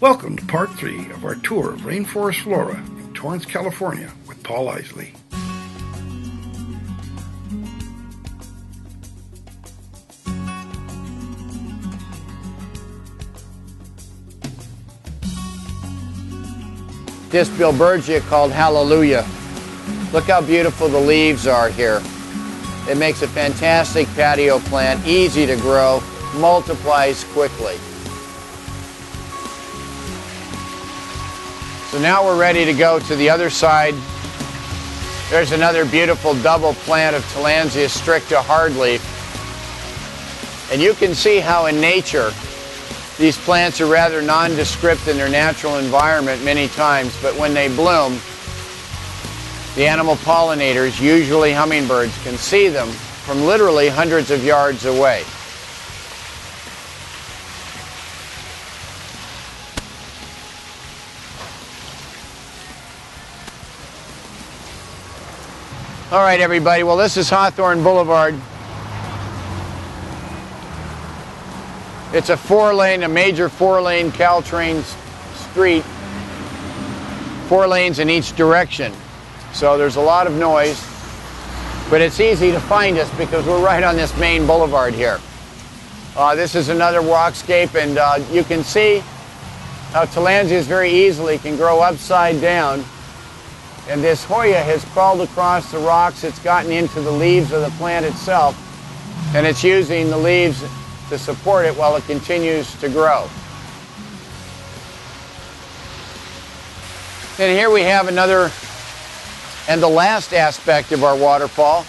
Welcome to part 3 of our tour of Rainforest Flora in Torrance, California with Paul Isley. This bilbergia called Hallelujah. Look how beautiful the leaves are here. It makes a fantastic patio plant, easy to grow, multiplies quickly. So now we're ready to go to the other side. There's another beautiful double plant of Tillandsia stricta hardleaf. And you can see how in nature these plants are rather nondescript in their natural environment many times, but when they bloom, the animal pollinators, usually hummingbirds, can see them from literally hundreds of yards away. All right, everybody, well, this is Hawthorne Boulevard. It's a major four-lane Caltrain street, 4 lanes in each direction. So there's a lot of noise, but it's easy to find us because we're right on this main boulevard here. This is another rockscape, and you can see how Tillandsias very easily can grow upside down. And this Hoya has crawled across the rocks. It's gotten into the leaves of the plant itself, and it's using the leaves to support it while it continues to grow. And here we have another and the last aspect of our waterfall.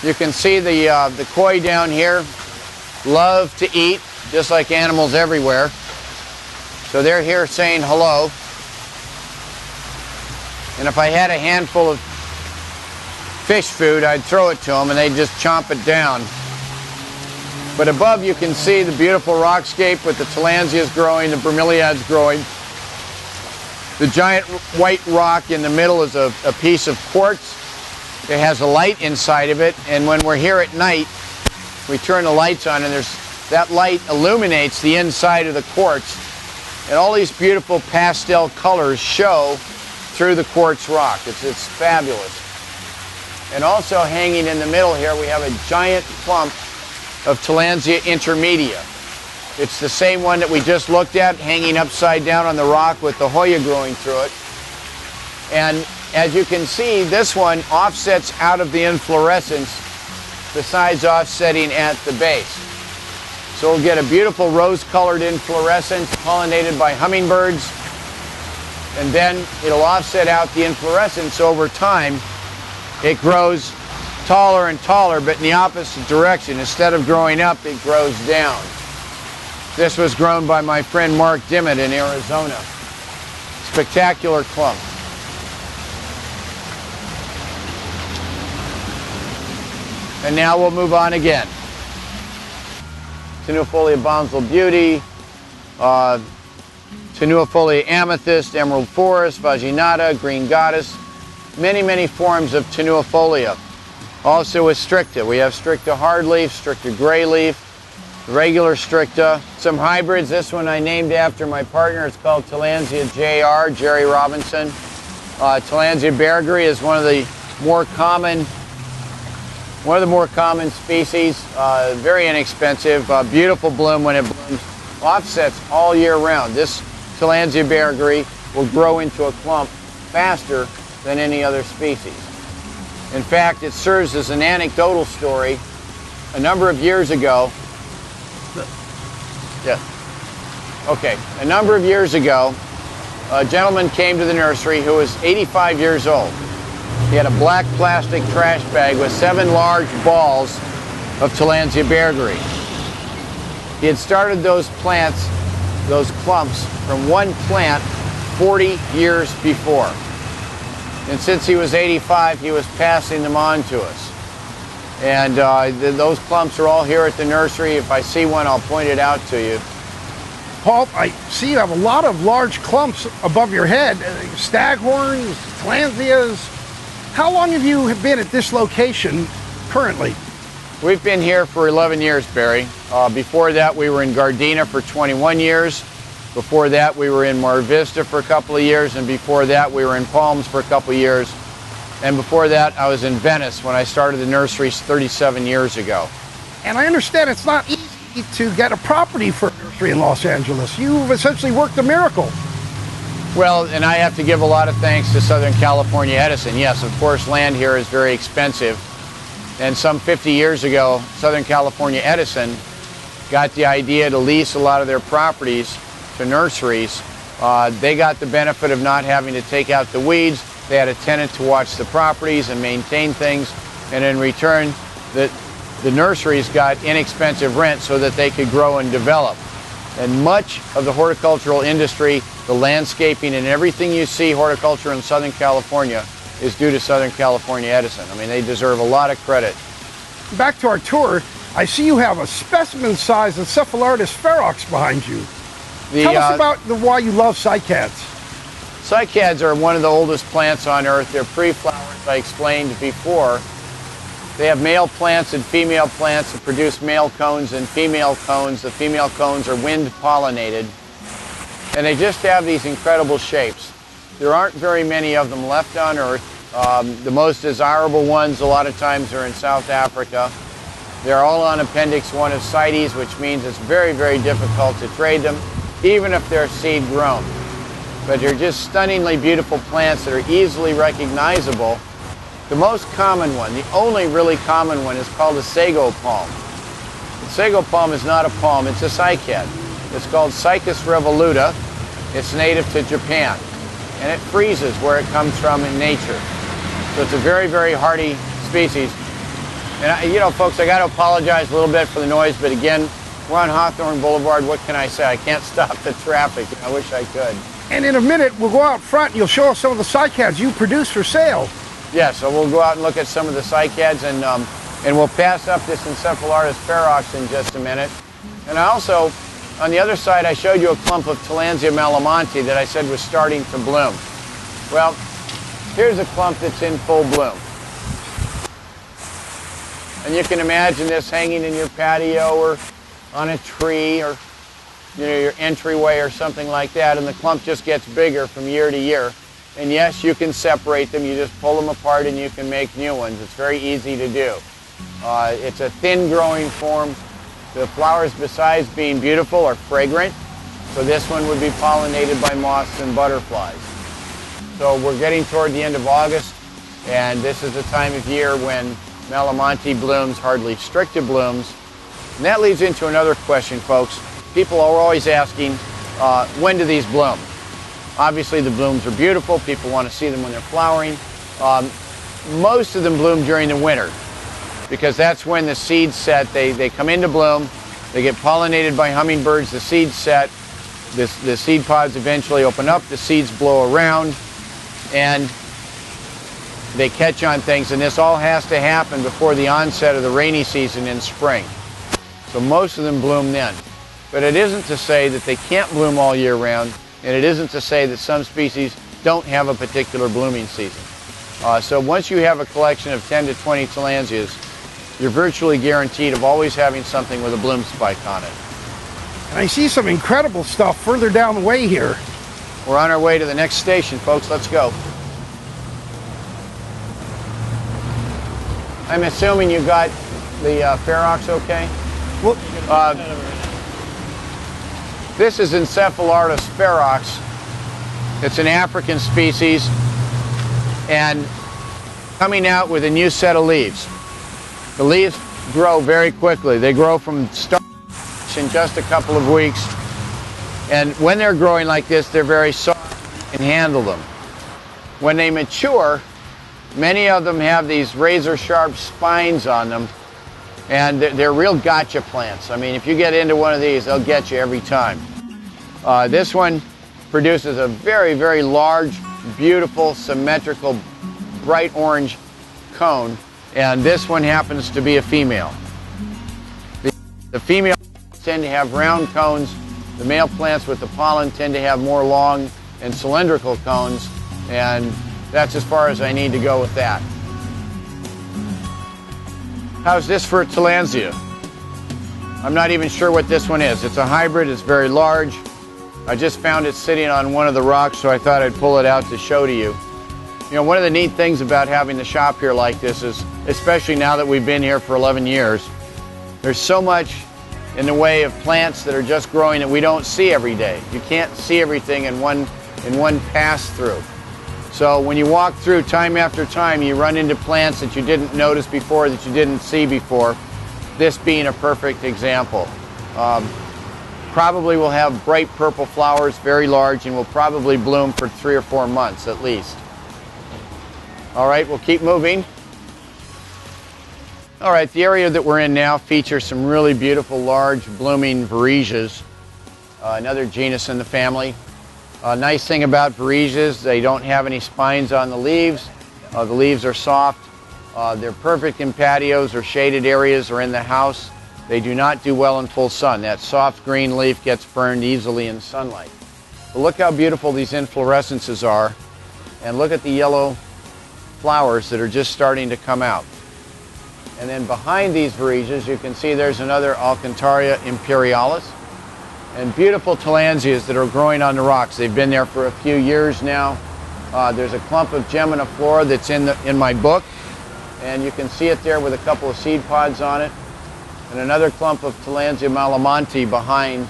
You can see the koi down here love to eat, just like animals everywhere. So they're here saying hello. And if I had a handful of fish food, I'd throw it to them and they'd just chomp it down. But above you can see the beautiful rockscape with the Tillandsias growing, the bromeliads growing. The giant white rock in the middle is a piece of quartz. It has a light inside of it, and when we're here at night, we turn the lights on and that light illuminates the inside of the quartz. And all these beautiful pastel colors show through the quartz rock. It's fabulous. And also hanging in the middle here, we have a giant clump of Tillandsia intermedia. It's the same one that we just looked at, hanging upside down on the rock with the Hoya growing through it. And as you can see, this one offsets out of the inflorescence besides offsetting at the base. So we'll get a beautiful rose-colored inflorescence pollinated by hummingbirds, and then it'll offset out the inflorescence over time. It grows taller and taller, but in the opposite direction. Instead of growing up, it grows down. This was grown by my friend Mark Dimmitt in Arizona. Spectacular clump. And now we'll move on again. Tenuifolia Bonsall Beauty, Tenuifolia Amethyst, Emerald Forest, Vaginata, Green Goddess, many forms of Tenuifolia. Also with stricta, we have stricta hardleaf, stricta gray leaf, regular stricta, some hybrids. This one I named after my partner. It's called Tillandsia JR, Jerry Robinson. Tillandsia Berry is one of the more common species. Very inexpensive, beautiful bloom when it blooms. Offsets all year round. This Tillandsia Berry will grow into a clump faster than any other species. In fact, it serves as an anecdotal story. A number of years ago, a number of years ago, a gentleman came to the nursery who was 85 years old. He had a black plastic trash bag with 7 large balls of Tillandsia Berry. He had started those plants, those clumps, from one plant 40 years before. And since he was 85, he was passing them on to us. And those clumps are all here at the nursery. If I see one, I'll point it out to you. Paul, I see you have a lot of large clumps above your head. Staghorns, Tillandsias. How long have you been at this location currently? We've been here for 11 years, Barry. Before that, we were in Gardena for 21 years. Before that, we were in Mar Vista for a couple of years, and before that, we were in Palms for a couple of years. And before that, I was in Venice when I started the nursery 37 years ago. And I understand it's not easy to get a property for a nursery in Los Angeles. You've essentially worked a miracle. Well, and I have to give a lot of thanks to Southern California Edison. Yes, of course, land here is very expensive. And some 50 years ago, Southern California Edison got the idea to lease a lot of their properties to nurseries. They got the benefit of not having to take out the weeds. They had a tenant to watch the properties and maintain things. And in return, the nurseries got inexpensive rent so that they could grow and develop. And much of the horticultural industry, the landscaping and everything you see horticulture in Southern California is due to Southern California Edison. I mean, they deserve a lot of credit. Back to our tour, I see you have a specimen-sized Encephalitis ferox behind you. Tell us about why you love cycads. Cycads are one of the oldest plants on Earth. They're pre-flowers, I explained before. They have male plants and female plants that produce male cones and female cones. The female cones are wind pollinated. And they just have these incredible shapes. There aren't very many of them left on Earth. The most desirable ones a lot of times are in South Africa. They're all on Appendix 1 of CITES, which means it's very, very difficult to trade them, even if they're seed grown. But they're just stunningly beautiful plants that are easily recognizable. The most common one, the only really common one, is called a sago palm. The sago palm is not a palm, it's a cycad. It's called Cycas revoluta. It's native to Japan. And it freezes where it comes from in nature. So it's a very, very hardy species. And you know, folks, I got to apologize a little bit for the noise, but again, we're on Hawthorne Boulevard. What can I say? I can't stop the traffic. I wish I could. And in a minute, we'll go out front and you'll show us some of the cycads you produce for sale. Yeah, so we'll go out and look at some of the cycads, and we'll pass up this Encephalitis ferox in just a minute. And I also, on the other side, I showed you a clump of Tillandsia malamonte that I said was starting to bloom. Well, here's a clump that's in full bloom. And you can imagine this hanging in your patio or on a tree or your entryway or something like that, and the clump just gets bigger from year to year. And yes, you can separate them. You just pull them apart and you can make new ones. It's very easy to do. It's a thin growing form. The flowers, besides being beautiful, are fragrant. So this one would be pollinated by moths and butterflies. So we're getting toward the end of August, and this is the time of year when malamonte blooms, hardly stricta blooms. And that leads into another question, folks. People are always asking, when do these bloom? Obviously, the blooms are beautiful. People want to see them when they're flowering. Most of them bloom during the winter because that's when the seeds set. They come into bloom. They get pollinated by hummingbirds. The seeds set. The seed pods eventually open up. The seeds blow around, and they catch on things. And this all has to happen before the onset of the rainy season in spring. So most of them bloom then. But it isn't to say that they can't bloom all year round. And it isn't to say that some species don't have a particular blooming season. So once you have a collection of 10 to 20 Tillandsias, you're virtually guaranteed of always having something with a bloom spike on it. And I see some incredible stuff further down the way here. We're on our way to the next station, folks. Let's go. I'm assuming you got the ferox okay? Well, this is Encephalitis ferox. It's an African species and coming out with a new set of leaves. The leaves grow very quickly. They grow from start in just a couple of weeks. And when they're growing like this, they're very soft. You can handle them. When they mature, many of them have these razor-sharp spines on them. And they're real gotcha plants. I mean, if you get into one of these, they'll get you every time. This one produces a very, very large, beautiful, symmetrical, bright orange cone. And this one happens to be a female. The female tend to have round cones. The male plants with the pollen tend to have more long and cylindrical cones. And that's as far as I need to go with that. How's this for a Tillandsia? I'm not even sure what this one is. It's a hybrid, it's very large. I just found it sitting on one of the rocks, so I thought I'd pull it out to show to you. You know, one of the neat things about having the shop here like this is, especially now that we've been here for 11 years, there's so much in the way of plants that are just growing that we don't see every day. You can't see everything in one pass through. So when you walk through time after time, you run into plants that you didn't notice before, that you didn't see before, this being a perfect example. Probably will have bright purple flowers, very large, and will probably bloom for 3 or 4 months at least. All right, we'll keep moving. All right, the area that we're in now features some really beautiful large blooming vireges, another genus in the family. Nice thing about vireges, they don't have any spines on the leaves. The leaves are soft. They're perfect in patios or shaded areas or in the house. They do not do well in full sun. That soft green leaf gets burned easily in sunlight. But look how beautiful these inflorescences are, and look at the yellow flowers that are just starting to come out. And then behind these vireges, you can see there's another Alcantara imperialis, and beautiful Tillandsias that are growing on the rocks. They've been there for a few years now. There's a clump of Gemina flora that's in my book, and you can see it there with a couple of seed pods on it, and another clump of Tillandsia malamonti behind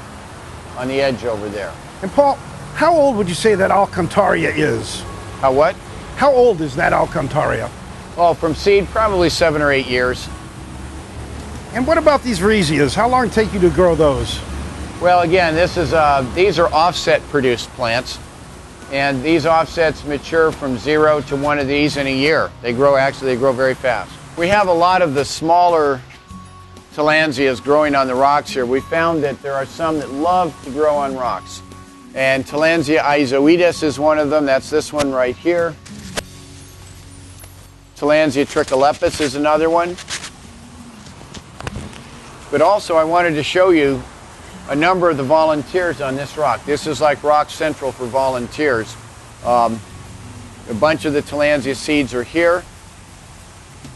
on the edge over there. And Paul, how old would you say that Alcantara is? How what? How old is that Alcantara? Oh, from seed, probably 7 or 8 years. And what about these rhezias? How long take you to grow those? Well, again, these are offset produced plants, and these offsets mature from 0 to 1 of these in a year. They grow very fast. We have a lot of the smaller Tillandsias growing on the rocks here. We found that there are some that love to grow on rocks. And Tillandsia izoides is one of them. That's this one right here. Tillandsia tricholepis is another one. But also I wanted to show you a number of the volunteers on this rock. This is like rock central for volunteers. A bunch of the Tillandsia seeds are here.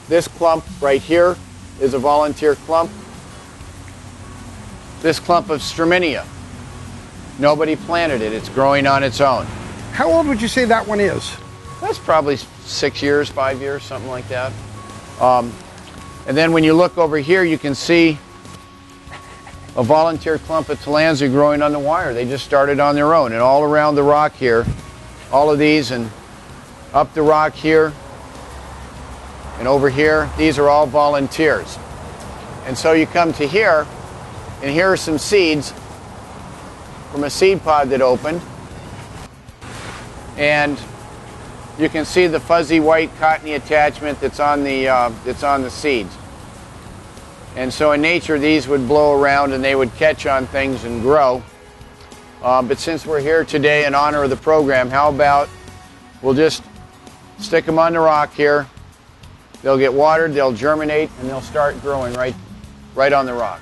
This clump right here is a volunteer clump. This clump of Straminia, nobody planted it. It's growing on its own. How old would you say that one is? That's probably 6 years, 5 years, something like that. And then when you look over here, you can see a volunteer clump of Tillandsia growing on the wire. They just started on their own. And all around the rock here, all of these, and up the rock here, and over here, these are all volunteers. And so you come to here, and here are some seeds from a seed pod that opened. And you can see the fuzzy white cottony attachment that's on the seeds. And so in nature, these would blow around and they would catch on things and grow. But since we're here today in honor of the program, how about we'll just stick them on the rock here. They'll get watered, they'll germinate, and they'll start growing right on the rock.